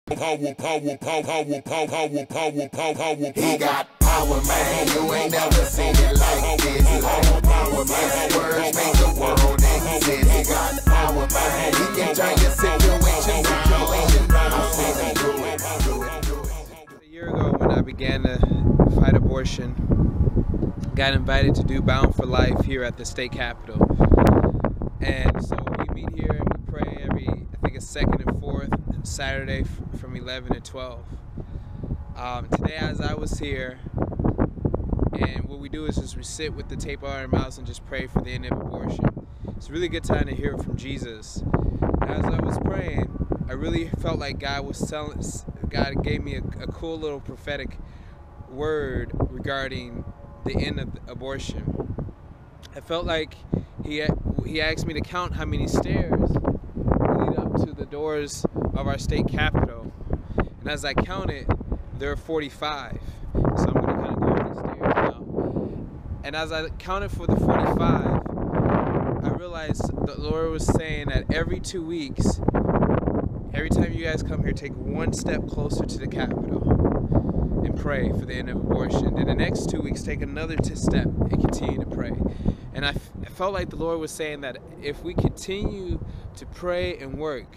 Power, power, power, power, power, power, power, power, power. He got power, man. You ain't never seen it like this. Power, man. Words make the world exist. He got power, man. He can turn your situation around. A year ago, when I began to fight abortion, got invited to do Bound for Life here at the state capitol. And so we meet here and we pray every, I think it's second and fourth Saturday from 11 to 12. Today, as I was here, and what we do is just we sit with the tape on our mouths and just pray for the end of abortion. It's a really good time to hear from Jesus. As I was praying, I really felt like God gave me a cool little prophetic word regarding the end of abortion. I felt like he asked me to count how many stairs lead up to the doors of our state capitol. And as I counted, there are 45. So I'm going to kind of go up these stairs now. And as I counted for the 45, I realized the Lord was saying that every 2 weeks, every time you guys come here, take one step closer to the capitol and pray for the end of abortion. Then the next 2 weeks, take another step and continue to pray. And I felt like the Lord was saying that if we continue to pray and work,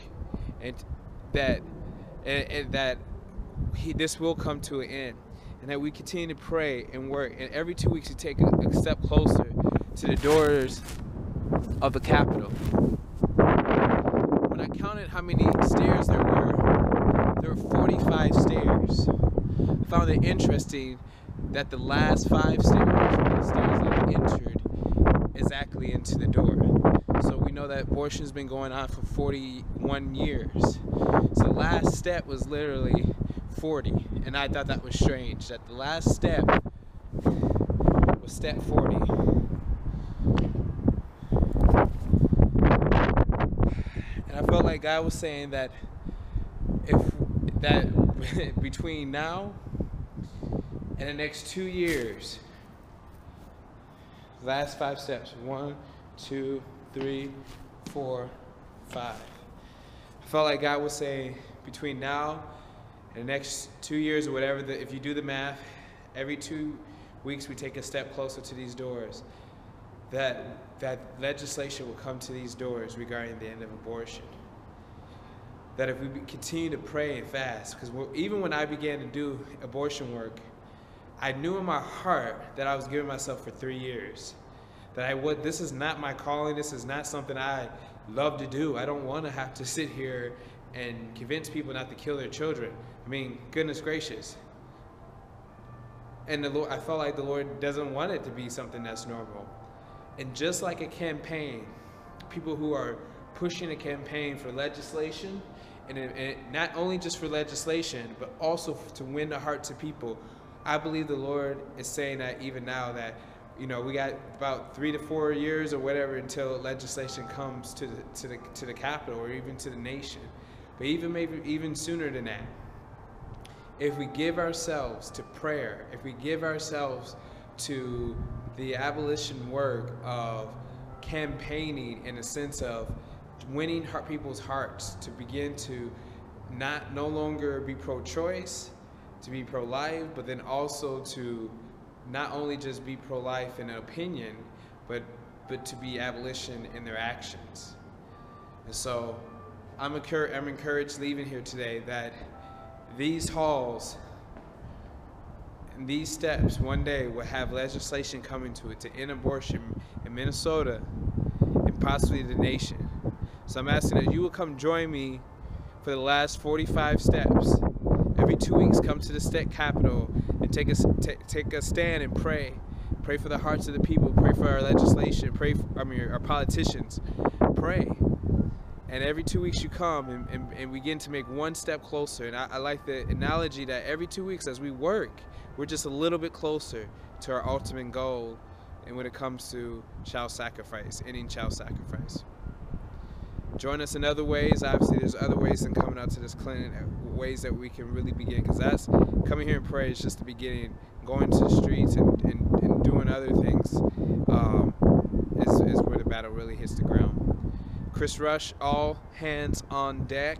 and that this will come to an end, and that we continue to pray and work, and every 2 weeks we take a step closer to the doors of the Capitol. When I counted how many stairs there were 45 stairs. I found it interesting that the last 5 stairs were the stairs that I entered exactly into the door. So we know that abortion has been going on for 41 years. So the last step was literally 40, and I thought that was strange, that the last step was step 40. And I felt like God was saying that between now and the next 2 years, last 5 steps, 1, 2, 3, 4, 5. I felt like God was saying between now and the next 2 years or whatever, if you do the math, every 2 weeks we take a step closer to these doors, that legislation will come to these doors regarding the end of abortion. That if we continue to pray and fast, because even when I began to do abortion work, I knew in my heart that I was giving myself for 3 years. That this is not my calling, this is not something I love to do. I don't want to have to sit here and convince people not to kill their children. I mean, goodness gracious. And I felt like the Lord doesn't want it to be something that's normal. And just like a campaign, people who are pushing a campaign for legislation, and not only just for legislation, but also to win the hearts of people, I believe the Lord is saying that even now, that we got about 3 to 4 years or whatever until legislation comes to the capital or even to the nation. But even sooner than that, if we give ourselves to prayer, if we give ourselves to the abolition work of campaigning in a sense of winning people's hearts to begin to no longer be pro-choice, to be pro-life, but then also to not only just be pro-life in an opinion, but to be abolition in their actions. And so I'm encouraged leaving here today that these halls and these steps one day will have legislation coming to it to end abortion in Minnesota and possibly the nation. So I'm asking that you will come join me for the last 45 steps. Every 2 weeks, come to the state capitol and take a stand and pray. Pray for the hearts of the people. Pray for our legislation. Pray for our politicians. Pray. And every 2 weeks you come and begin to make one step closer. And I like the analogy that every 2 weeks as we work, we're just a little bit closer to our ultimate goal. And when it comes to child sacrifice, ending child sacrifice. Join us in other ways. Obviously, there's other ways than coming out to this clinic, ways that we can really begin. Because that's coming here and pray is just the beginning. Going to the streets and doing other things is where the battle really hits the ground. Chris Rush, all hands on deck.